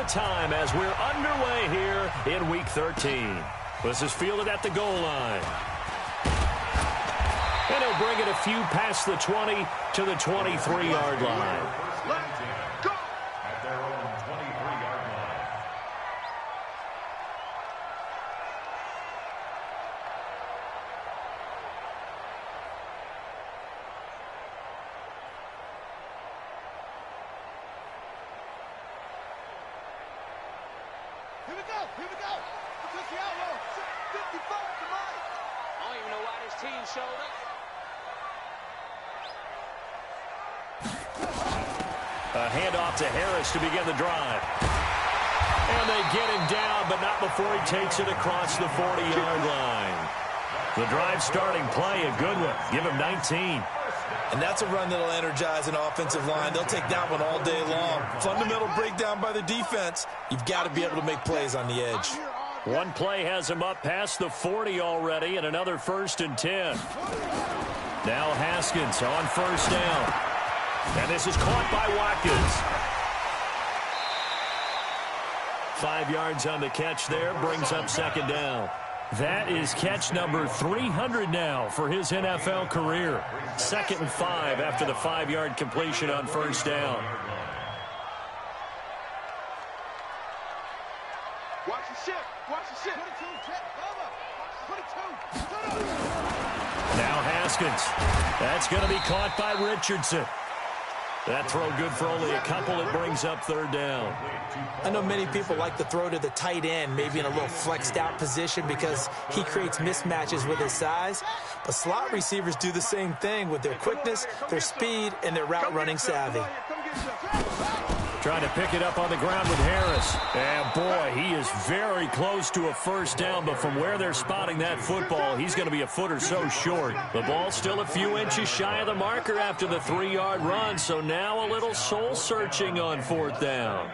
the time as we're underway here in Week 13. This is fielded at the goal line. And he'll bring it a few past the 20 to the 23-yard line. Let's go! At their own 23-yard line. Here we go, here we go. Push the outlaw. 55 to Mike. I don't even know why this team showed up. A handoff to Harris to begin the drive. And they get him down, but not before he takes it across the 40-yard line. The drive starting play, a good one. Give him 19. And that's a run that'll energize an offensive line. They'll take that one all day long. Fundamental breakdown by the defense. You've got to be able to make plays on the edge. One play has him up past the 40 already, and another 1st and 10. Now Haskins on 1st down. And this is caught by Watkins. 5 yards on the catch there, brings up 2nd down. That is catch number 300 now for his NFL career. 2nd and 5 after the 5-yard completion on 1st down. Watch the shift. Watch the shift. 22, check. Over. 22. Now Haskins. That's going to be caught by Richardson. That throw good for only a couple. It brings up 3rd down. I know many people like to throw to the tight end, maybe in a little flexed out position because he creates mismatches with his size. But slot receivers do the same thing with their quickness, their speed, and their route running savvy. Trying to pick it up on the ground with Harris. And boy, he is very close to a 1st down, but from where they're spotting that football, he's going to be a foot or so short. The ball's still a few inches shy of the marker after the 3-yard run, so now a little soul searching on 4th down.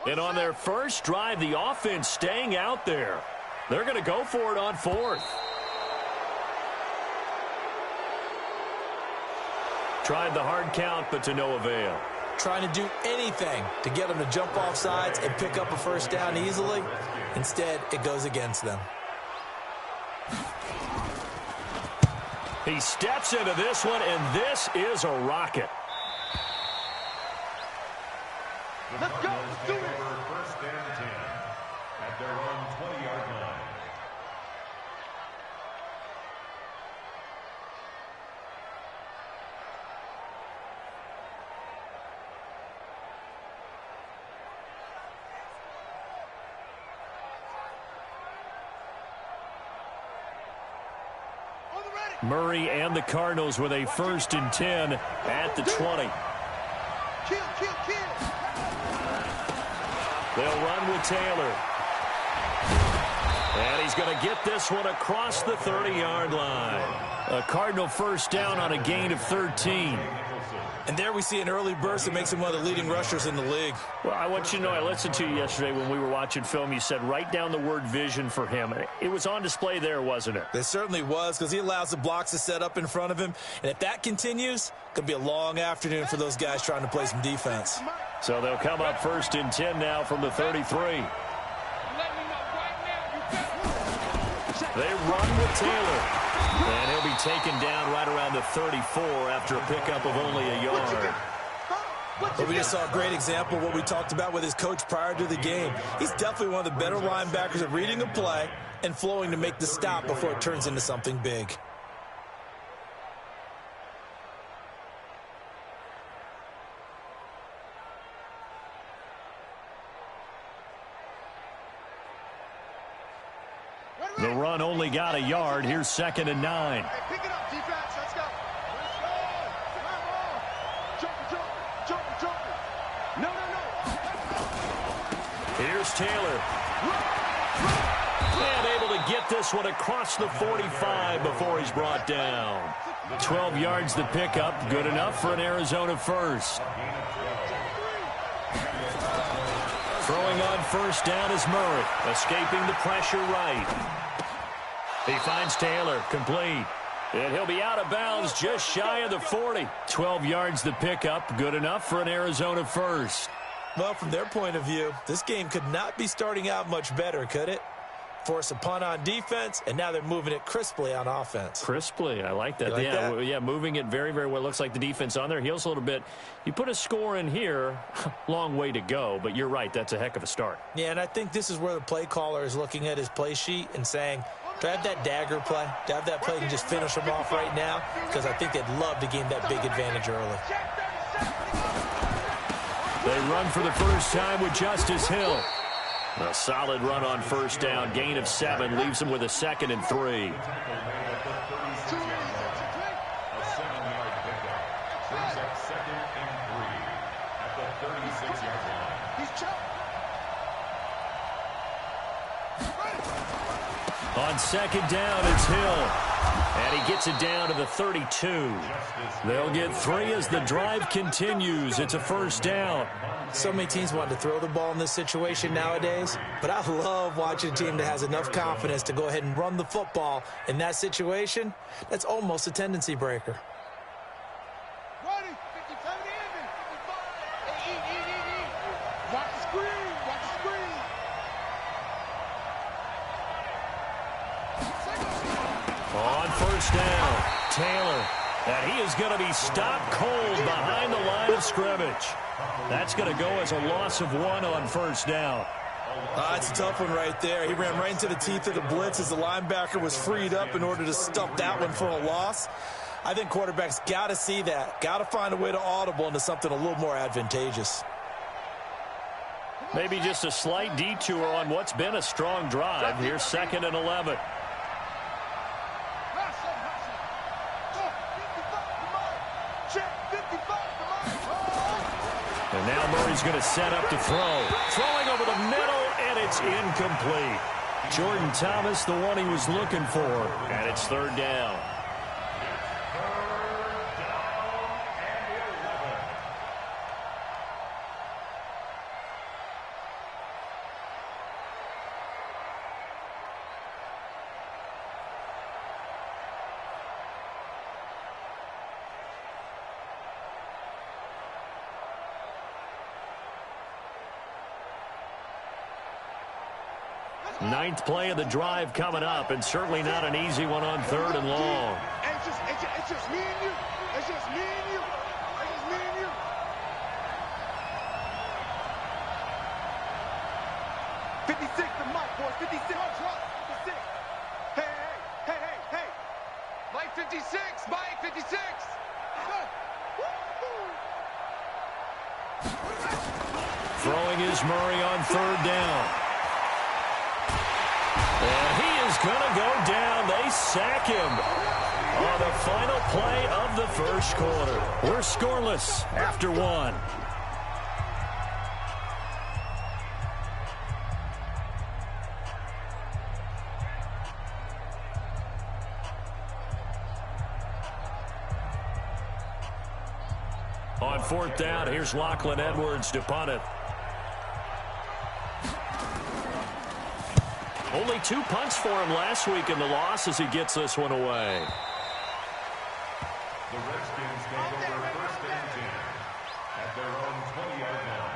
And on their first drive, the offense staying out there. They're going to go for it on 4th. Tried the hard count, but to no avail. Trying to do anything to get them to jump off sides and pick up a 1st down easily. Instead, it goes against them. He steps into this one, and this is a rocket. Let's go. Let's do it. 1st and 10 at their own 20-yard line. Murray and the Cardinals with a 1st and 10 at the 20. Kill, kill, kill. They'll run with Taylor. And he's going to get this one across the 30-yard line. A Cardinal 1st down on a gain of 13. And there we see an early burst that makes him one of the leading rushers in the league. Well, I want you to know, I listened to you yesterday when we were watching film. You said write down the word vision for him. It was on display there, wasn't it? It certainly was, because he allows the blocks to set up in front of him. And if that continues, it could be a long afternoon for those guys trying to play some defense. So they'll come up 1st and 10 now from the 33. They run with Taylor. And he'll be taken down right around the 34 after a pickup of only a yard. But we just saw a great example of what we talked about with his coach prior to the game. He's definitely one of the better linebackers at reading a play and flowing to make the stop before it turns into something big. The run only got a yard. Here's 2nd and 9. Hey, pick it up, defense. Let's go. Let's go. Jump, jump. No, no, no. Here's Taylor. And able to get this one across the 45 before he's brought down. 12 yards to pick up. Good enough for an Arizona first. Throwing on first down is Murray. Escaping the pressure right. He finds Taylor. Complete. And he'll be out of bounds just shy of the 40. 12 yards to pick up. Good enough for an Arizona first. Well, from their point of view, this game could not be starting out much better, could it? Force a punt on defense, and now they're moving it crisply on offense. Crisply, I like that. You like yeah, that? yeah, moving it very, very well. Looks like the defense on their heels a little bit. You put a score in here, long way to go, but you're right, that's a heck of a start. Yeah, and I think this is where the play caller is looking at his play sheet and saying, do I have that dagger play? Do I have that play and just finish them off right now? Because I think they'd love to gain that big advantage early. They run for the first time with Justice Hill. A solid run on first down. Gain of 7 leaves them with a 2nd and 3. On second down, it's Hill. And he gets it down to the 32. They'll get 3 as the drive continues. It's a first down. So many teams want to throw the ball in this situation nowadays, but I love watching a team that has enough confidence to go ahead and run the football in that situation. That's almost a tendency breaker. Ready, 57 even, 55. Hey, eat. Watch the screen, watch the screen. On first down, Taylor. And he is going to be stopped cold behind the line of scrimmage. That's going to go as a loss of 1 on first down. It's a tough one right there. He ran right into the teeth of the blitz as the linebacker was freed up in order to stuff that one for a loss. I think quarterbacks got to see that. Got to find a way to audible into something a little more advantageous. Maybe just a slight detour on what's been a strong drive. Here's 2nd and 11. And now Murray's going to set up to throw. Throwing over the middle, and it's incomplete. Jordan Thomas, the one he was looking for. And it's 3rd down. Ninth play of the drive coming up, and certainly not an easy one on 3rd and long. It's just me and you. It's just me and you. It's just me and you. 56 the mic, boys. 56. 56. Hey. Mike 56. Mike 56. Throwing is Murray on 3rd down. And he is going to go down. They sack him on the final play of the first quarter. We're scoreless after 1. On 4th down, here's Lachlan Edwards to punt it. Only 2 punts for him last week in the loss as he gets this one away. The Redskins take over 1st and 10 at their own 20-yard line.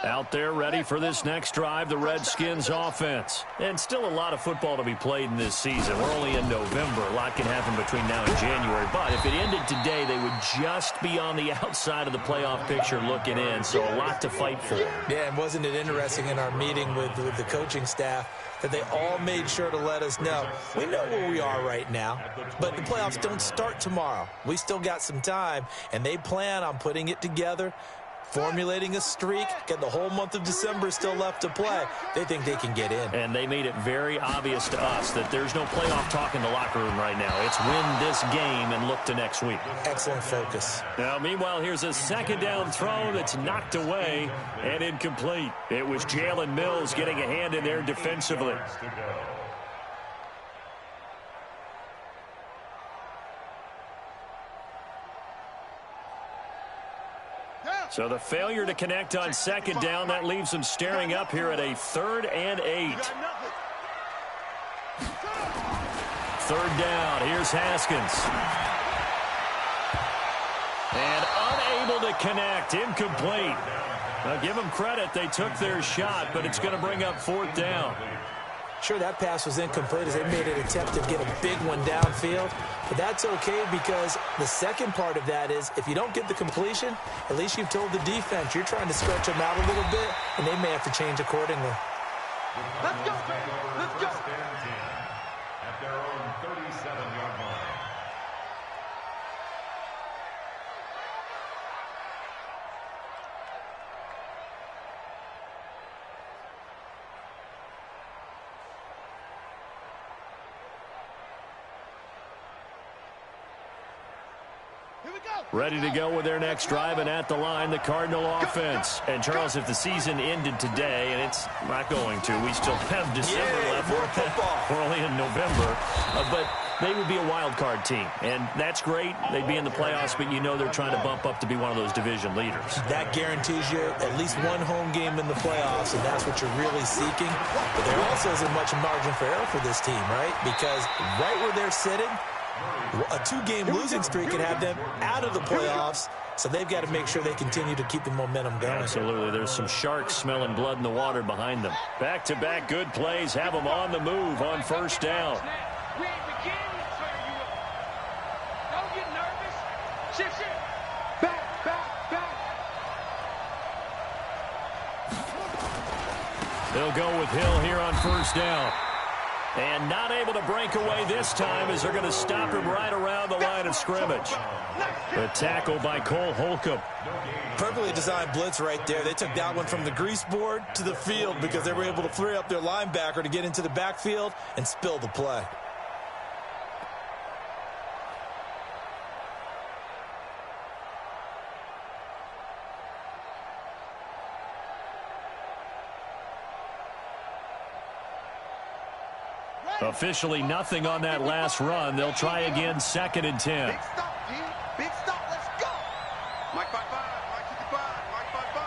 Out there ready for this next drive, the Redskins offense. And still a lot of football to be played in this season. We're only in November. A lot can happen between now and January. But if it ended today, they would just be on the outside of the playoff picture looking in. So a lot to fight for. Yeah, and wasn't it interesting in our meeting with the coaching staff that they all made sure to let us know, we know where we are right now, but the playoffs don't start tomorrow. We still got some time, and they plan on putting it together, formulating a streak, get the whole month of December still left to play. They think they can get in. And they made it very obvious to us that there's no playoff talk in the locker room right now. It's win this game and look to next week. Excellent focus. Now, meanwhile, here's a second down throw that's knocked away and incomplete. It was Jalen Mills getting a hand in there defensively. So the failure to connect on second down, that leaves them staring up here at a 3rd and 8. Third down, here's Haskins. And unable to connect, incomplete. Now give them credit, they took their shot, but it's going to bring up 4th down. Sure, that pass was incomplete as they made an attempt to get a big one downfield. But that's okay because the second part of that is if you don't get the completion, at least you've told the defense you're trying to stretch them out a little bit, and they may have to change accordingly. Let's go, let's go. At their own 37-yard line. Ready to go with their next drive, and at the line, the Cardinal offense. And, Charles, if the season ended today, and it's not going to, we still have December left. We're only in November. But they would be a wild card team, and that's great. They'd be in the playoffs, but you know they're trying to bump up to be one of those division leaders. That guarantees you at least one home game in the playoffs, and that's what you're really seeking. But there also isn't much margin for error for this team, right? Because right where they're sitting, a 2-game losing streak can have them out of the playoffs, so they've got to make sure they continue to keep the momentum going. Absolutely. There's some sharks smelling blood in the water behind them. Back-to-back good plays have them on the move on first down. We can't even fire you up. Don't get nervous. Shift. Back. They'll go with Hill here on first down. And not able to break away this time as they're going to stop him right around the line of scrimmage. The tackle by Cole Holcomb. Perfectly designed blitz right there. They took that one from the grease board to the field because they were able to free up their linebacker to get into the backfield and spill the play. Officially nothing on that last run. They'll try again, 2nd and 10. Big stop, G. Big stop. Let's go. Mike 5-5. Mike 55. Mike 5-5.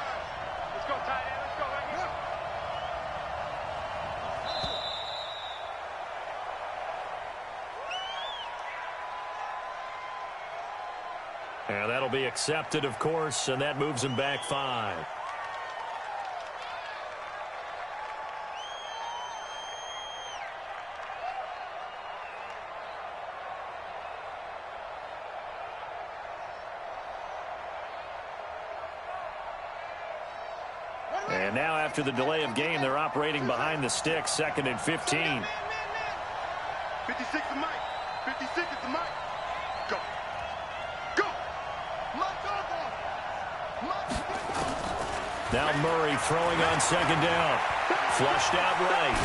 Let's go, tight end. Let's go right here. And that'll be accepted, of course, and that moves them back 5. And now after the delay of game, they're operating behind the sticks, 2nd and 15. 56 is Mike. 56 is the Mike. Go. Now Murray throwing on 2nd down. Flushed out right.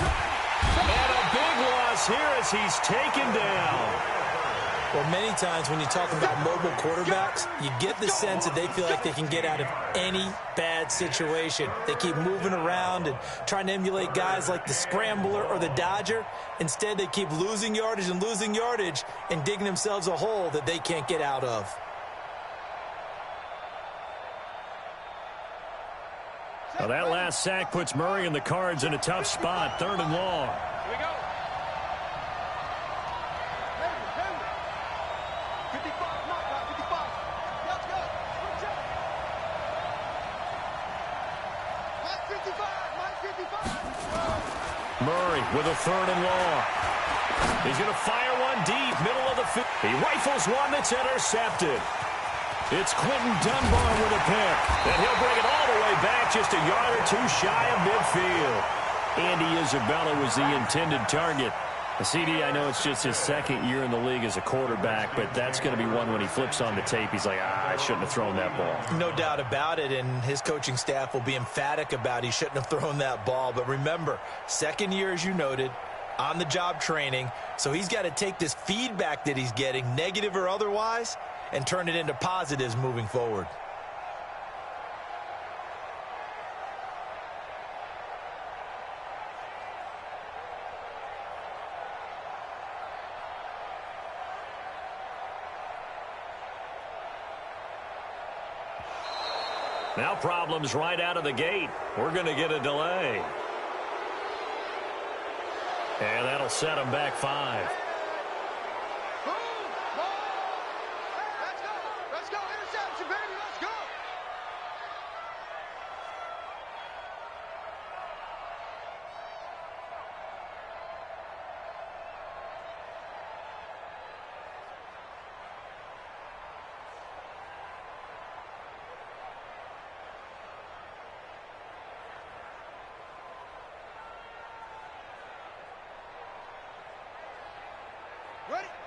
And a big loss here as he's taken down. Well, many times when you talk about mobile quarterbacks, you get the sense that they feel like they can get out of any bad situation. They keep moving around and trying to emulate guys like the Scrambler or the Dodger. Instead, they keep losing yardage and digging themselves a hole that they can't get out of. Well, that last sack puts Murray and the Cards in a tough spot, 3rd and long. Here we go. 55, knock, 55. Let's go. Murray with a 3rd and long. He's going to fire one deep, middle of the field. He rifles one that's intercepted. It's Quinton Dunbar with a pick. And he'll bring it all the way back, just a yard or 2 shy of midfield. Andy Isabella was the intended target. CD, I know it's just his 2nd year in the league as a quarterback, but that's going to be one when he flips on the tape, he's like, I shouldn't have thrown that ball. No doubt about it, and his coaching staff will be emphatic about he shouldn't have thrown that ball. But remember, 2nd year, as you noted, on-the-job training, so he's got to take this feedback that he's getting, negative or otherwise, and turn it into positives moving forward. Now problems right out of the gate. We're going to get a delay. And that'll set them back 5. Let's go. Interception, baby. Let's go.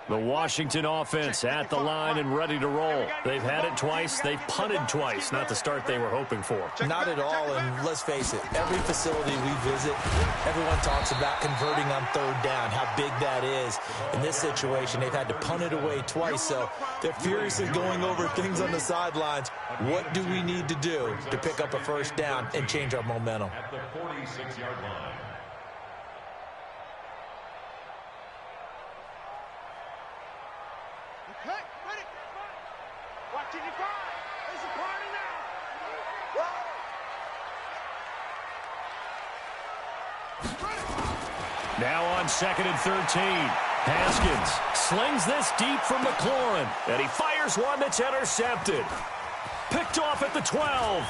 The Washington offense at the line and ready to roll. They've had it twice. They've punted twice. Not the start they were hoping for. Not at all, and let's face it, every facility we visit, everyone talks about converting on 3rd down, how big that is. In this situation, they've had to punt it away twice, so they're furiously going over things on the sidelines. What do we need to do to pick up a 1st down and change our momentum? At the 46-yard line. Okay, ready. Watch it, you find. It's a party now. Now on 2nd and 13. Haskins slings this deep from McLaurin, and he fires one that's intercepted. Picked off at the 12.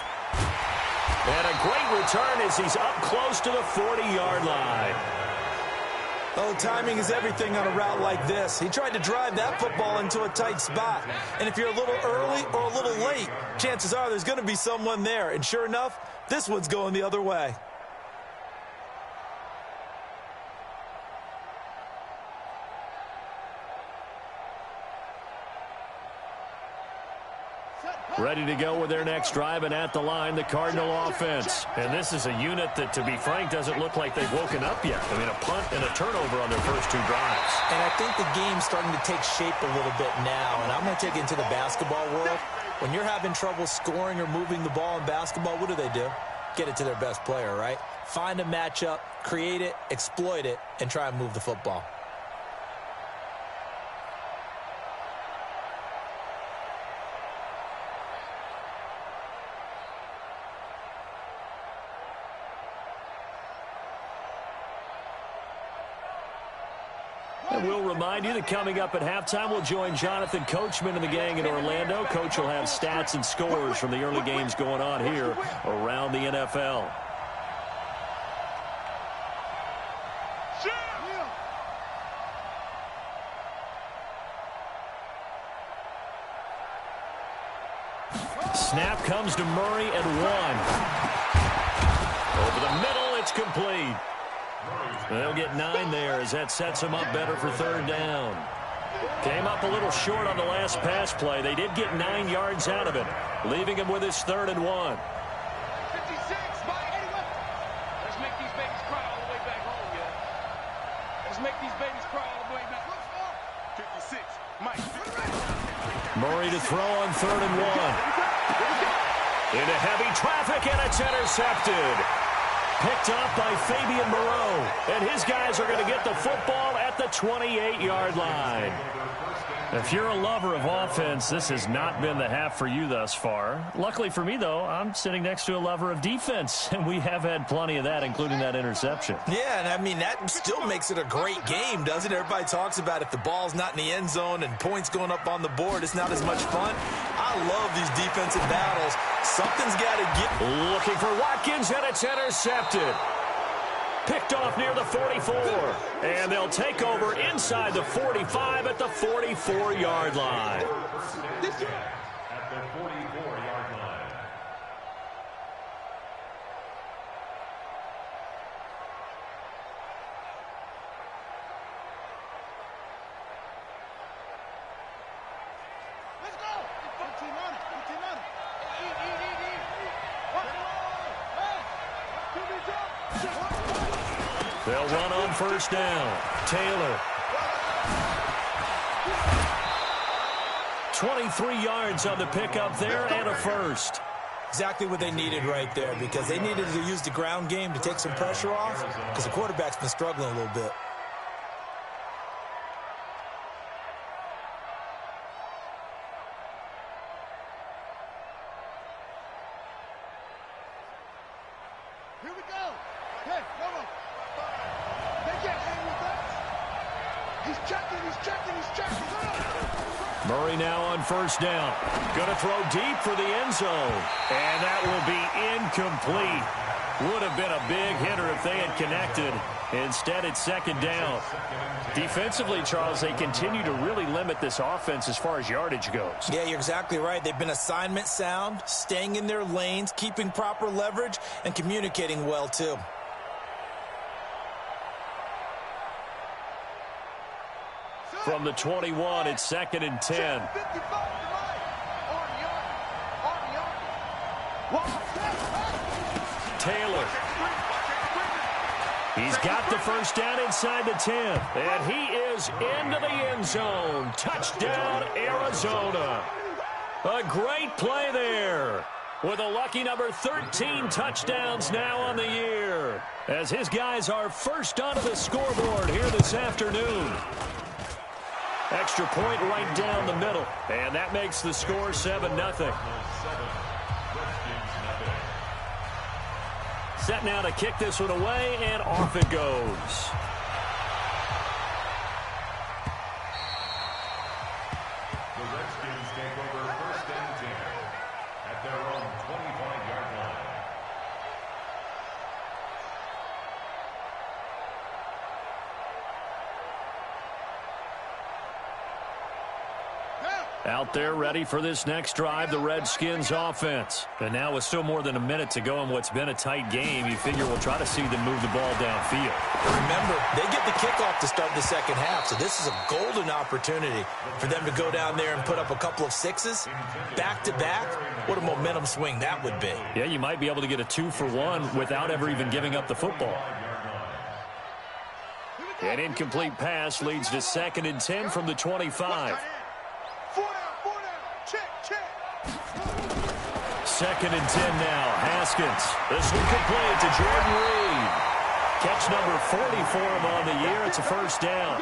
And a great return as he's up close to the 40-yard line. Oh, timing is everything on a route like this. He tried to drive that football into a tight spot. And if you're a little early or a little late, chances are there's going to be someone there. And sure enough, this one's going the other way. Ready to go with their next drive, and at the line, the Cardinal offense. And this is a unit that, to be frank, doesn't look like they've woken up yet. I mean, a punt and a turnover on their first 2 drives. And I think the game's starting to take shape a little bit now. And I'm going to take it into the basketball world. When you're having trouble scoring or moving the ball in basketball, what do? Get it to their best player, right? Find a matchup, create it, exploit it, and try and move the football. And we'll remind you that coming up at halftime, we'll join Jonathan Coachman and the gang in Orlando. Coach will have stats and scores from the early games going on here around the NFL. Snap comes to Murray at 1. Over the middle, it's complete. They'll get 9 there as that sets them up better for 3rd down. Came up a little short on the last pass play. They did get 9 yards out of it, leaving him with his 3rd and 1. 56 by 81. Let's make these babies cry all the way back home, yeah. Let's make these babies cry all the way back. 56, Mike. Murray to throw on 3rd and 1. Into heavy traffic, and it's intercepted. Picked up by Fabian Moreau. And his guys are going to get the football at the 28-yard line. If you're a lover of offense, this has not been the half for you thus far. Luckily for me, though, I'm sitting next to a lover of defense, and we have had plenty of that, including that interception. Yeah, and I mean, that still makes it a great game, doesn't it? Everybody talks about if the ball's not in the end zone and points going up on the board, it's not as much fun. I I love these defensive battles. Something's got to get. Looking for Watkins, and it's intercepted. Picked off near the 44. And they'll take over inside the 45 at the 44-yard line. At the 44-yard line. Let's go. 15 on it. 15 on it. They'll run on first down. Taylor. 23 yards on the pickup there and a first. Exactly what they needed right there, because they needed to use the ground game to take some pressure off, because the quarterback's been struggling a little bit. Here we go. Hey, Momo. They can't hang with us. He's checking, he's checking, he's checking. Murray now on first down. Going to throw deep for the end zone. And that will be incomplete. Would have been a big hitter if they had connected. Instead, it's second down. Defensively, Charles, they continue to really limit this offense as far as yardage goes. Yeah, you're exactly right. They've been assignment sound, staying in their lanes, keeping proper leverage, and communicating well, too. From the 21, it's second and 10. Taylor. He's got the first down inside the 10. And he is into the end zone. Touchdown, Arizona. A great play there. With a lucky number 13 touchdowns now on the year. As his guys are first onto the scoreboard here this afternoon. Extra point right down the middle. And that makes the score 7-0. Set now to kick this one away, and off it goes. The Redskins take over first and 10 at their own 25-yard line. Out there ready for this next drive, the Redskins offense. And now with still more than a minute to go in what's been a tight game, you figure we'll try to see them move the ball downfield. Remember, they get the kickoff to start the second half, so this is a golden opportunity for them to go down there and put up a couple of sixes back-to-back. What a momentum swing that would be. Yeah, you might be able to get a 2-for-1 without ever even giving up the football. An incomplete pass leads to second and 10 from the 25. Second and 10 now. Haskins. This one complete to Jordan Reed. Catch number 40 for him on the year. It's a first down.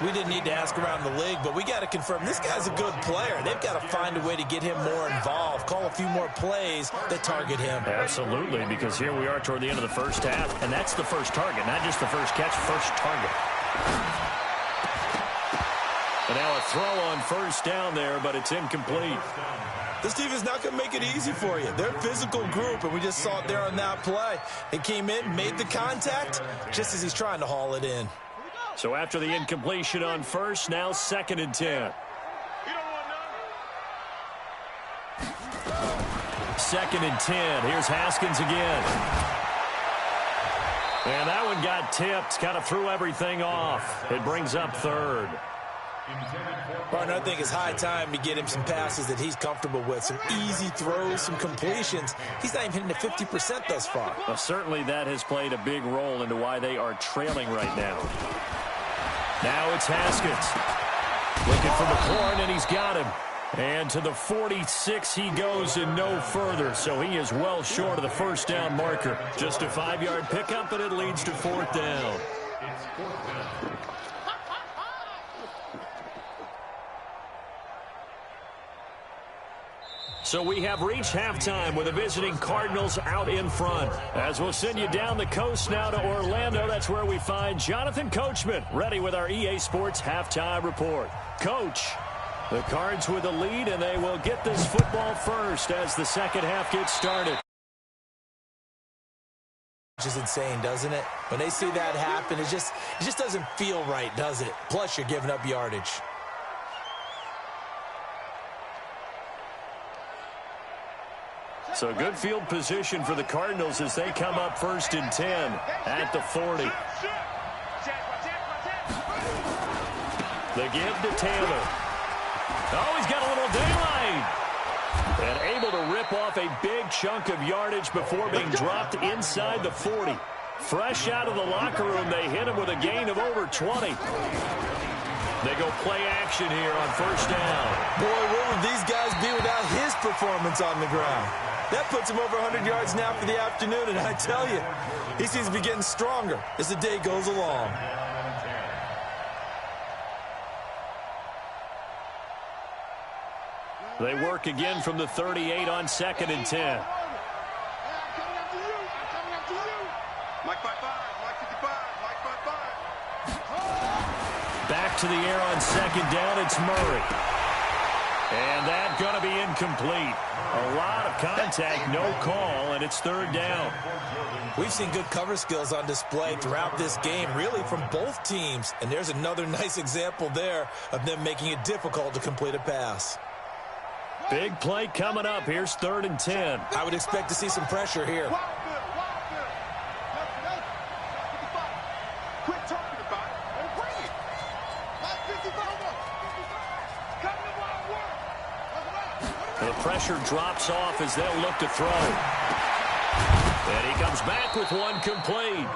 We didn't need to ask around the league, but we got to confirm this guy's a good player. They've got to find a way to get him more involved, call a few more plays that target him. Absolutely, because here we are toward the end of the first half, and that's the first target, not just the first catch, first target. And now a throw on first down there, but it's incomplete. This defense is not going to make it easy for you. They're a physical group, and we just saw it there on that play. He came in, made the contact, just as he's trying to haul it in. So after the incompletion on first, now second and 10. Second and 10. Here's Haskins again. And that one got tipped, kind of threw everything off. It brings up third. Partner, I think it's high time to get him some passes that he's comfortable with. Some easy throws, some completions. He's not even hitting the 50% thus far. Well, certainly that has played a big role into why they are trailing right now. Now it's Haskins. Looking for McLaurin, and he's got him. And to the 46 he goes and no further. So he is well short of the first down marker. Just a 5-yard pickup, and it leads to fourth down. It's fourth down. So we have reached halftime with the visiting Cardinals out in front. As we'll send you down the coast now to Orlando, that's where we find Jonathan Coachman ready with our EA Sports Halftime Report. Coach. The Cards with a lead, and they will get this football first as the second half gets started. Which is insane, doesn't it? When they see that happen, it just doesn't feel right, does it? Plus, you're giving up yardage. So good field position for the Cardinals as they come up 1st and 10 at the 40. The give to Taylor. Oh, he's got a little daylight. And able to rip off a big chunk of yardage before being dropped inside the 40. Fresh out of the locker room, they hit him with a gain of over 20. They go play action here on 1st down. Boy, where would these guys be without his performance on the ground? That puts him over 100 yards now for the afternoon, and I tell you, he seems to be getting stronger as the day goes along. They work again from the 38 on 2nd and 10. Mike 55, Mike 55, Mike 55. Back to the air on 2nd down, it's Murray. And that's going to be incomplete. A lot of contact, no call, and it's 3rd down. We've seen good cover skills on display throughout this game, really from both teams. And there's another nice example there of them making it difficult to complete a pass. Big play coming up. Here's 3rd and 10. I would expect to see some pressure here. Quit talking about it and bring it. The pressure drops off as they'll look to throw. And he comes back with one complete.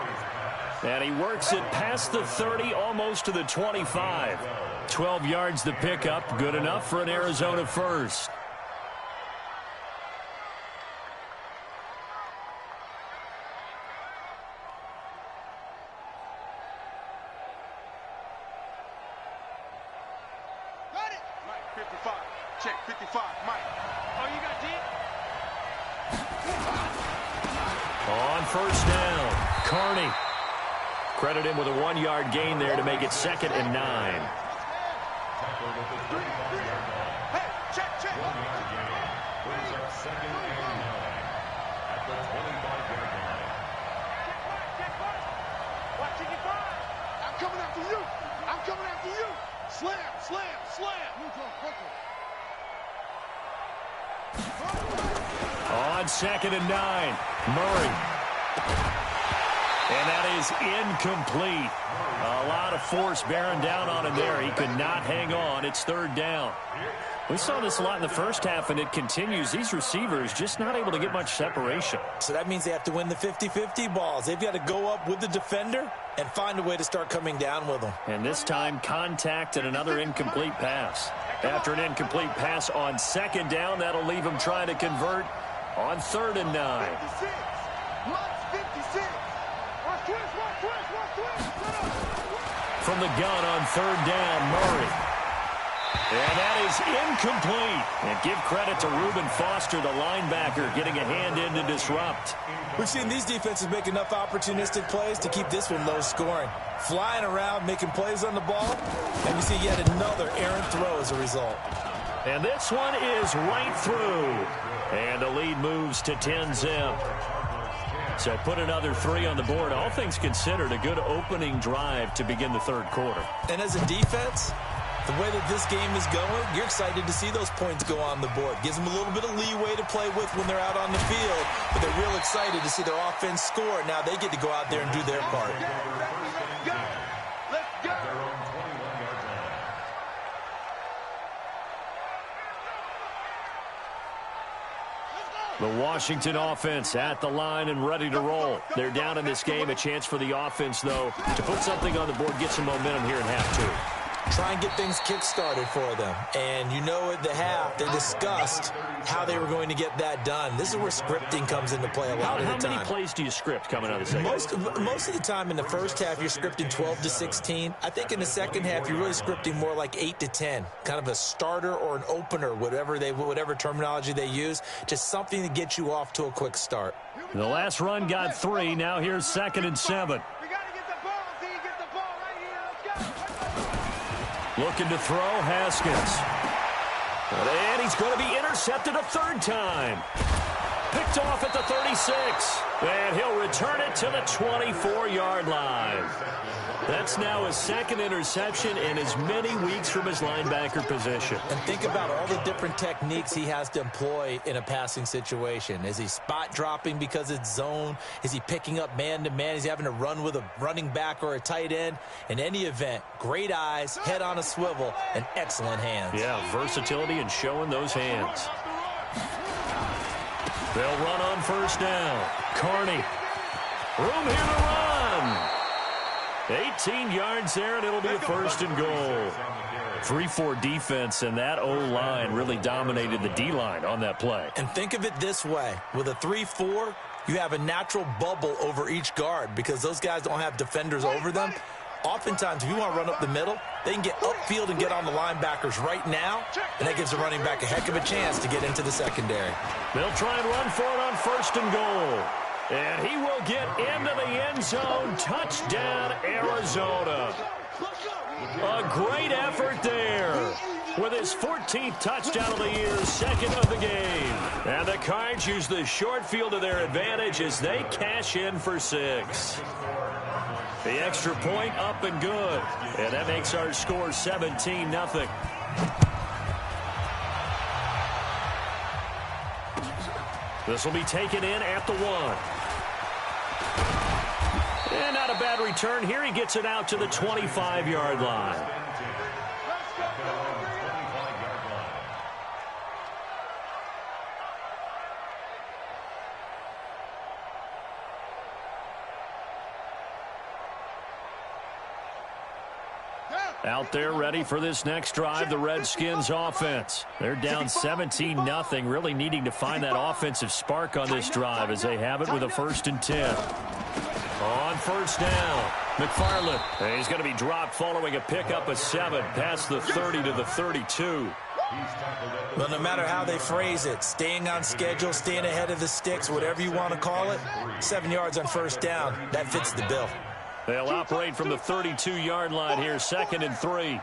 And he works it past the 30, almost to the 25. 12 yards the pickup, good enough for an Arizona first. Mike 55, check 55, Mike. Oh, you got deep? On 1st down, Carney. Credit him with a 1-yard gain there to make it 2nd and 9. Hey, check, check. Brings up 2nd and 9 at the 25-yard line. I'm coming after you. I'm coming after you. Slam, slam, slam. On 2nd and 9, Murray. And that is incomplete. A lot of force bearing down on him there. He could not hang on. It's 3rd down. We saw this a lot in the first half, and it continues. These receivers just not able to get much separation. So that means they have to win the 50-50 balls. They've got to go up with the defender and find a way to start coming down with them. And this time, contact and another incomplete pass. After an incomplete pass on 2nd down, that'll leave him trying to convert on 3rd and 9. 56. Mike's 56. Watch twist, watch twist, watch twist. From the gun on 3rd down, Murray. And that is incomplete. And give credit to Reuben Foster, the linebacker, getting a hand in to disrupt. We've seen these defenses make enough opportunistic plays to keep this one low scoring. Flying around, making plays on the ball, and we see yet another errant throw as a result. And this one is right through. And the lead moves to 10-zip. So put another 3 on the board. All things considered, a good opening drive to begin the 3rd quarter. And as a defense, the way that this game is going, you're excited to see those points go on the board. Gives them a little bit of leeway to play with when they're out on the field, but they're real excited to see their offense score. Now they get to go out there and do their part. The Washington offense at the line and ready to roll. They're down in this game. A chance for the offense, though, to put something on the board, get some momentum here in half 2. Try and get things kick-started for them. And you know at the half, they discussed how they were going to get that done. This is where scripting comes into play a lot of the time. How many plays do you script coming out of the second? Most of the time in the first half, you're scripting 12 to 16. I think in the second half, you're really scripting more like 8 to 10. Kind of a starter or an opener, whatever terminology they use. Just something to get you off to a quick start. The last run got 3. Now here's 2nd and 7. Looking to throw, Haskins. And he's going to be intercepted a third time. Picked off at the 36. And he'll return it to the 24-yard line. That's now his second interception in as many weeks from his linebacker position. And think about all the different techniques he has to employ in a passing situation. Is he spot dropping because it's zone? Is he picking up man-to-man? Is he having to run with a running back or a tight end? In any event, great eyes, head on a swivel, and excellent hands. Yeah, versatility and showing those hands. They'll run on first down. Carney. Room here to run. 18 yards there, and it'll be a first and goal. 3-4 defense, and that O-line really dominated the D-line on that play. And think of it this way. With a 3-4, you have a natural bubble over each guard because those guys don't have defenders over them. Oftentimes, if you want to run up the middle, they can get upfield and get on the linebackers right now, and that gives the running back a heck of a chance to get into the secondary. They'll try and run for it on first and goal. And he will get into the end zone. Touchdown, Arizona. A great effort there. With his 14th touchdown of the year, second of the game. And the Cards use the short field to their advantage as they cash in for 6. The extra point up and good. And that makes our score 17-0. This will be taken in at the 1. And not a bad return here. He gets it out to the 25-yard line. Out there ready for this next drive, the Redskins offense. They're down 17-0, really needing to find that offensive spark on this drive as they have it with a 1st and 10. On first down, McFarland. And he's going to be dropped following a pickup of 7 past the 30 to the 32. Well, no matter how they phrase it, staying on schedule, staying ahead of the sticks, whatever you want to call it, 7 yards on first down, that fits the bill. They'll operate from the 32-yard line here, 2nd and 3.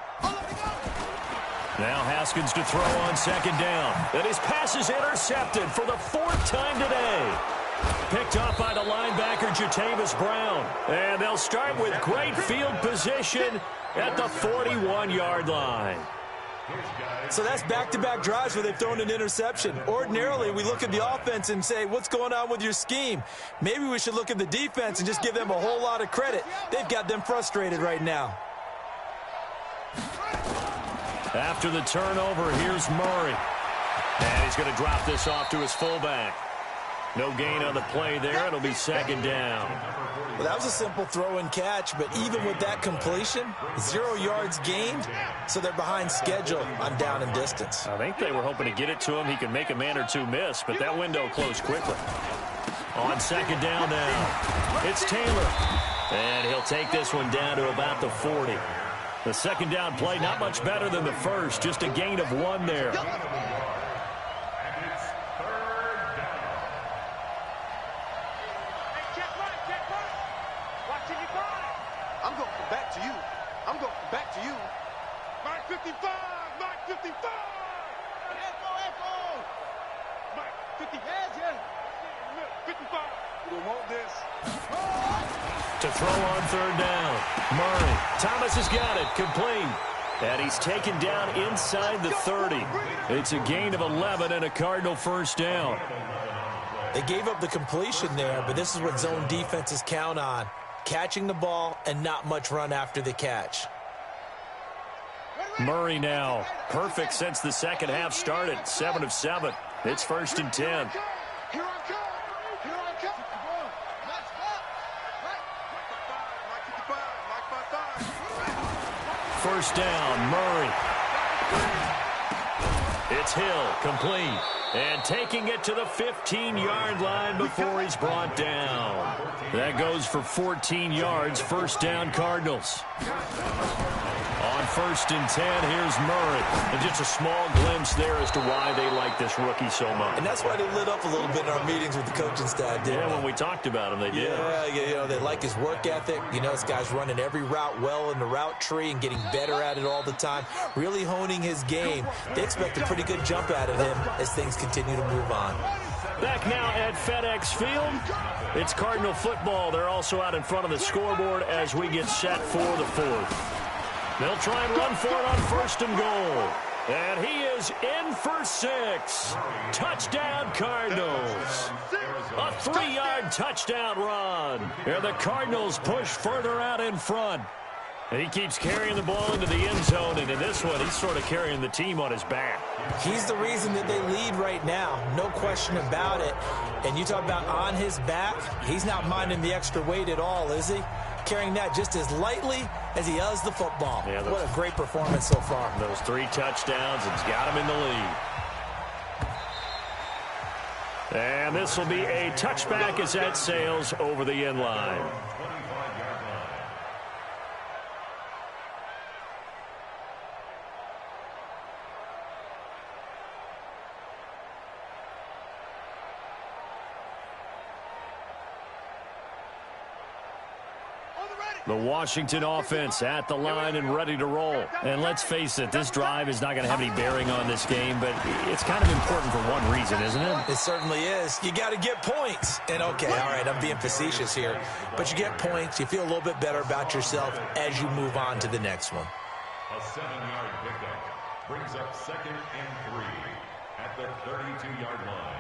Now Haskins to throw on second down. And his pass is intercepted for the 4th time today. Picked off by the linebacker, Jatavis Brown. And they'll start with great field position at the 41-yard line. So that's back-to-back drives where they've thrown an interception. Ordinarily, we look at the offense and say, what's going on with your scheme? Maybe we should look at the defense and just give them a whole lot of credit. They've got them frustrated right now. After the turnover, here's Murray. And he's going to drop this off to his fullback. No gain on the play there. It'll be 2nd down. Well, that was a simple throw and catch, but even with that completion, 0 yards gained, so they're behind schedule on down and distance. I think they were hoping to get it to him. He could make a man or two miss, but that window closed quickly. On second down now, it's Taylor. And he'll take this one down to about the 40. The second down play, not much better than the first, just a gain of 1 there. To throw on third down. Murray. Thomas has got it. Complete. And he's taken down inside the 30. It's a gain of 11 and a Cardinal first down. They gave up the completion there, but this is what zone defenses count on. Catching the ball and not much run after the catch. Murray now. Perfect since the second half started. 7 of 7. It's 1st and 10. First down, Murray. It's Hill, complete. And taking it to the 15-yard line before he's brought down. That goes for 14 yards, first down Cardinals. On 1st and 10. Here's Murray. And just a small glimpse there as to why they like this rookie so much. And that's why they lit up a little bit in our meetings with the coaching staff, didn't they? When we talked about him, they did. Yeah, they like his work ethic. You know, this guy's running every route well in the route tree and getting better at it all the time, really honing his game. They expect a pretty good jump out of him as things continue to move on. Back now at FedEx Field, it's Cardinal football. They're also out in front of the scoreboard as we get set for the 4th. They'll try and run for it on 1st and goal. And he is in for 6. Touchdown, Cardinals. A 3-yard touchdown run. And the Cardinals push further out in front. And he keeps carrying the ball into the end zone. And in this one, he's sort of carrying the team on his back. He's the reason that they lead right now. No question about it. And you talk about on his back, he's not minding the extra weight at all, is he? Carrying that just as lightly as he does the football. Yeah, what a great performance so far. Those 3 touchdowns, it's got him in the lead. And this will be a touchback as that sails over the end line. The Washington offense at the line and ready to roll. And let's face it, this drive is not going to have any bearing on this game, but it's kind of important for one reason, isn't it? It certainly is. You got to get points. And, okay, all right, I'm being facetious here. But you get points. You feel a little bit better about yourself as you move on to the next one. A 7-yard pickup brings up 2nd and 3 at the 32-yard line.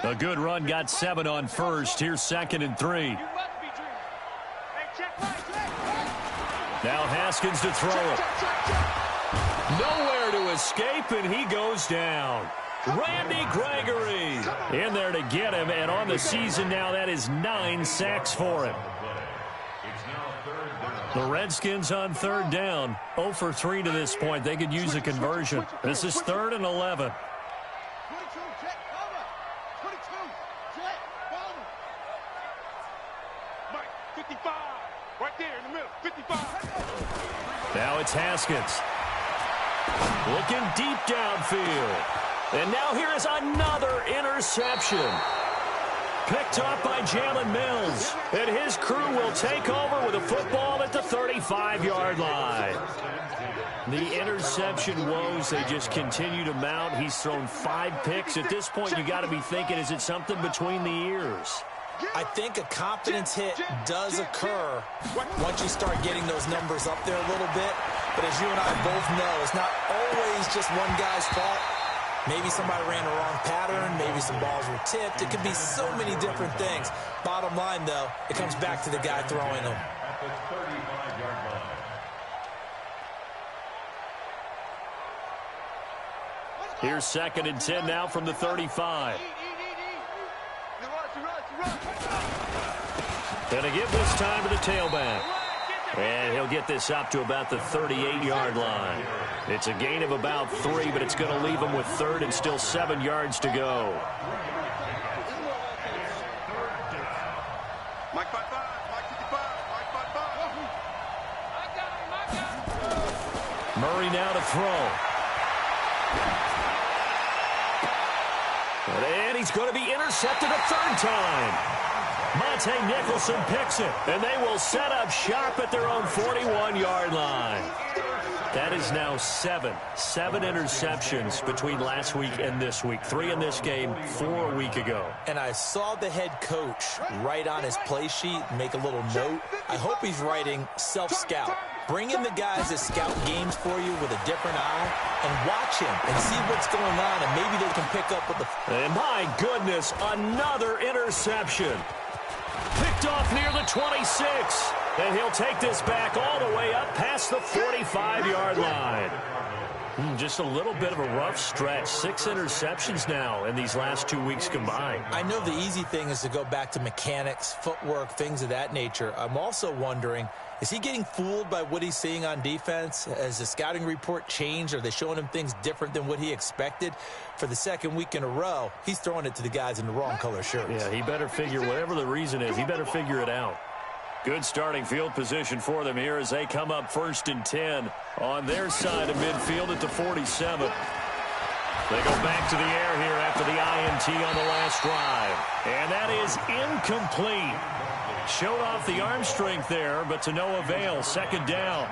A good run got 7 on 1st. Here's 2nd and 3. Now Haskins to throw it. Nowhere to escape, and he goes down. Randy Gregory in there to get him, and on the season now, that is 9 sacks for him. The Redskins on 3rd down. 0 for 3 to this point. They could use a conversion. This is 3rd and 11. Now it's Haskins. Looking deep downfield. And now here is another interception. Picked up by Jalen Mills. And his crew will take over with a football at the 35-yard line. The interception woes, they just continue to mount. He's thrown 5 picks. At this point, you got to be thinking, is it something between the ears? I think a confidence hit does occur once you start getting those numbers up there a little bit. But as you and I both know, it's not always just one guy's fault. Maybe somebody ran the wrong pattern. Maybe some balls were tipped. It could be so many different things. Bottom line, though, it comes back to the guy throwing them. At the 35-yard line. Here's 2nd and 10 now from the 35. Gonna give this time to the tailback. And he'll get this up to about the 38-yard line. It's a gain of about 3, but it's going to leave him with 3rd and still 7 yards to go. Mike 5-5, Mike 55, Mike 5-5. Murray now to throw. And he's going to be intercepted a 3rd time. Monte Nicholson picks it, and they will set up shop at their own 41-yard line. That is now 7 interceptions between last week and this week. 3 in this game, 4 a week ago. And I saw the head coach write on his play sheet, make a little note. I hope he's writing self-scout. Bring in the guys that scout games for you with a different eye and watch him and see what's going on, and maybe they can pick up with the... And my goodness, another interception. Picked off near the 26. And he'll take this back all the way up past the 45-yard line. Just a little bit of a rough stretch. 6 interceptions now in these last 2 weeks combined. I know the easy thing is to go back to mechanics, footwork, things of that nature. I'm also wondering, is he getting fooled by what he's seeing on defense? Has the scouting report changed? Are they showing him things different than what he expected? For the 2nd week in a row, he's throwing it to the guys in the wrong color shirts. Yeah, he better figure, whatever the reason is, he better figure it out. Good starting field position for them here as they come up 1st and 10 on their side of midfield at the 47. They go back to the air here after the INT on the last drive. And that is incomplete. Showed off the arm strength there, but to no avail. 2nd down.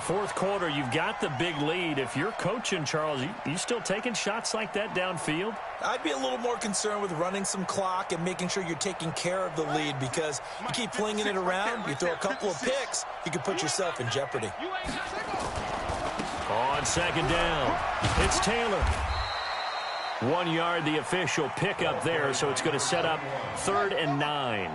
4th quarter, you've got the big lead. If you're coaching, Charles, you still taking shots like that downfield? I'd be a little more concerned with running some clock and making sure you're taking care of the lead, because you keep flinging it around, you throw a couple of picks, you can put yourself in jeopardy. On 2nd down, it's Taylor. 1 yard, the official pickup there, so it's going to set up 3rd and 9.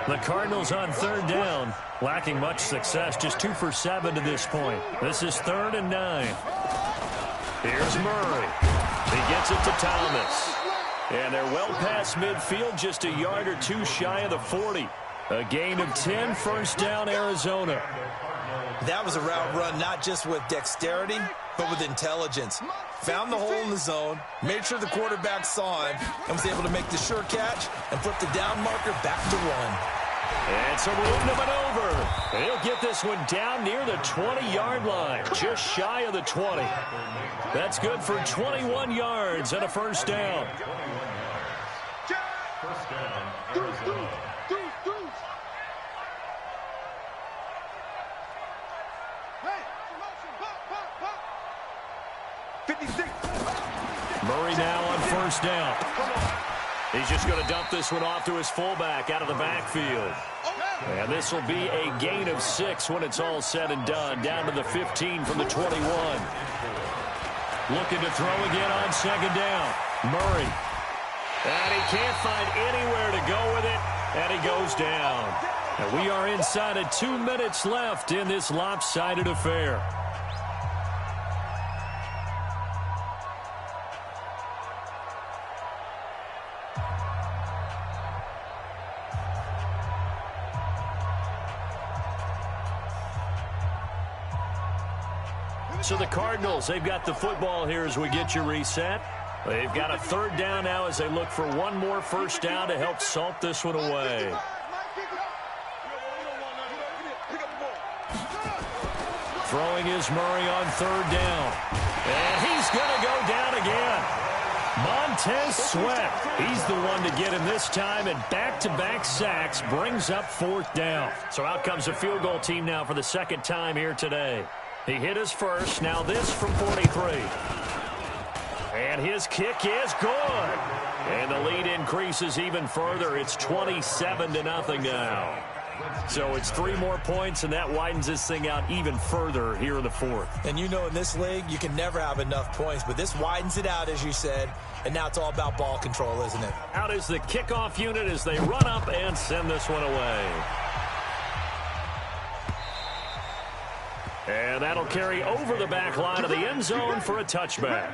The Cardinals on 3rd down, lacking much success, just 2 for 7 to this point. This is 3rd and 9. Here's Murray. He gets it to Thomas. And they're well past midfield, just a yard or 2 shy of the 40. A gain of 10, 1st down, Arizona. That was a route run not just with dexterity, but with intelligence. Found the hole in the zone, made sure the quarterback saw him, and was able to make the sure catch and flip the down marker back to 1. And some room to maneuver. He'll get this one down near the 20-yard line, just shy of the 20. That's good for 21 yards and a 1st down. First down, Arizona. 56. Murray now on 1st down. He's just going to dump this one off to his fullback out of the backfield. And this will be a gain of 6 when it's all said and done, down to the 15 from the 21. Looking to throw again on 2nd down. Murray. And he can't find anywhere to go with it, and he goes down. And we are inside of 2 minutes left in this lopsided affair. So the Cardinals, they've got the football here as we get you reset. They've got a 3rd down now as they look for one more 1st down to help salt this one away. Throwing is Murray on 3rd down. And he's going to go down again. Montez Sweat, he's the one to get him this time, and back-to-back sacks brings up 4th down. So out comes the field goal team now for the 2nd time here today. He hit his first, now this from 43. And his kick is good. And the lead increases even further. It's 27-0 now. So it's 3 more points, and that widens this thing out even further here in the 4th. And you know in this league, you can never have enough points, but this widens it out, as you said, and now it's all about ball control, isn't it? Out is the kickoff unit as they run up and send this one away. And that'll carry over the back line of the end zone for a touchback.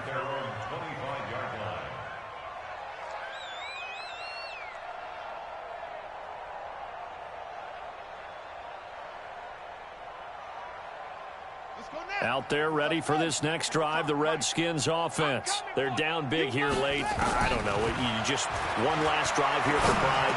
Out there ready for this next drive, the Redskins offense. They're down big here late. I don't know. You just one last drive here for pride.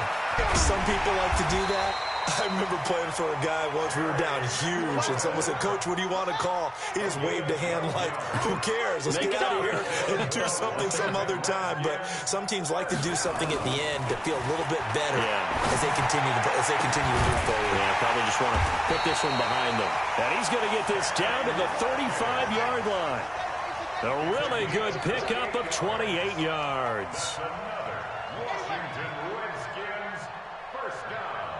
Some people like to do that. I remember playing for a guy once. We were down huge, and someone said, "Coach, what do you want to call?" He just waved a hand like, "Who cares? Let's get out of here and do something some other time." But some teams like to do something at the end to feel a little bit better as they continue to move forward. Yeah, probably just want to put this one behind them. And he's going to get this down to the 35-yard line. A really good pickup of 28 yards. Washington Redskins, first down.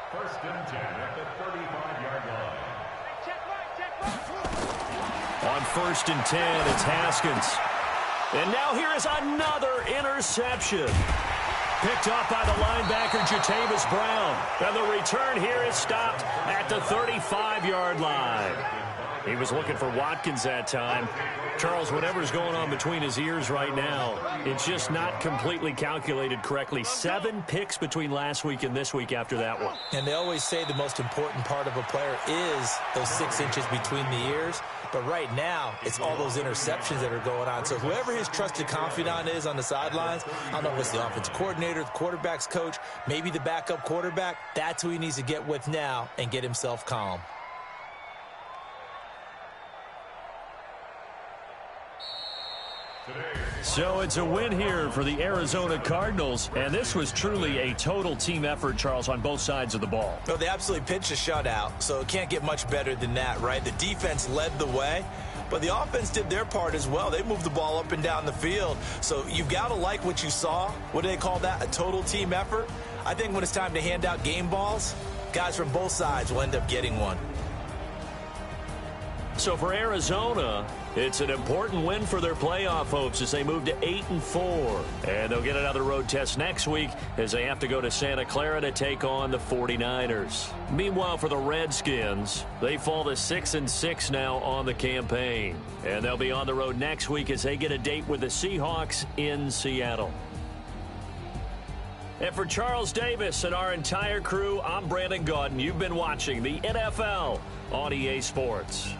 1st and 10 at the 35-yard line. On 1st and 10, it's Haskins. And now here is another interception. Picked up by the linebacker, Jatavis Brown. And the return here is stopped at the 35-yard line. He was looking for Watkins that time. Charles, whatever's going on between his ears right now, it's just not completely calculated correctly. 7 picks between last week and this week after that one. And they always say the most important part of a player is those 6 inches between the ears. But right now, it's all those interceptions that are going on. So whoever his trusted confidant is on the sidelines, I don't know if it's the offensive coordinator, the quarterback's coach, maybe the backup quarterback, that's who he needs to get with now and get himself calm. So it's a win here for the Arizona Cardinals, and this was truly a total team effort, Charles, on both sides of the ball. No, they absolutely pitched a shutout, so it can't get much better than that, right? The defense led the way, but the offense did their part as well. They moved the ball up and down the field, so you've got to like what you saw. What do they call that? A total team effort? I think when it's time to hand out game balls, guys from both sides will end up getting one. So for Arizona, it's an important win for their playoff hopes as they move to 8-4. And they'll get another road test next week as they have to go to Santa Clara to take on the 49ers. Meanwhile, for the Redskins, they fall to 6-6 now on the campaign. And they'll be on the road next week as they get a date with the Seahawks in Seattle. And for Charles Davis and our entire crew, I'm Brandon Gaudin. You've been watching the NFL on EA Sports.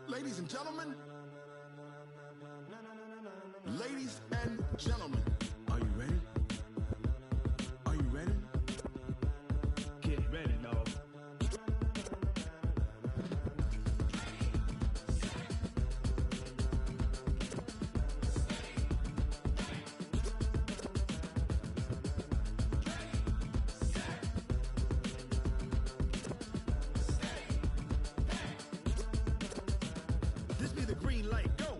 Ladies and gentlemen. Ladies and gentlemen. Are you ready? Are you ready? Get ready, dog. This be the green light. Go.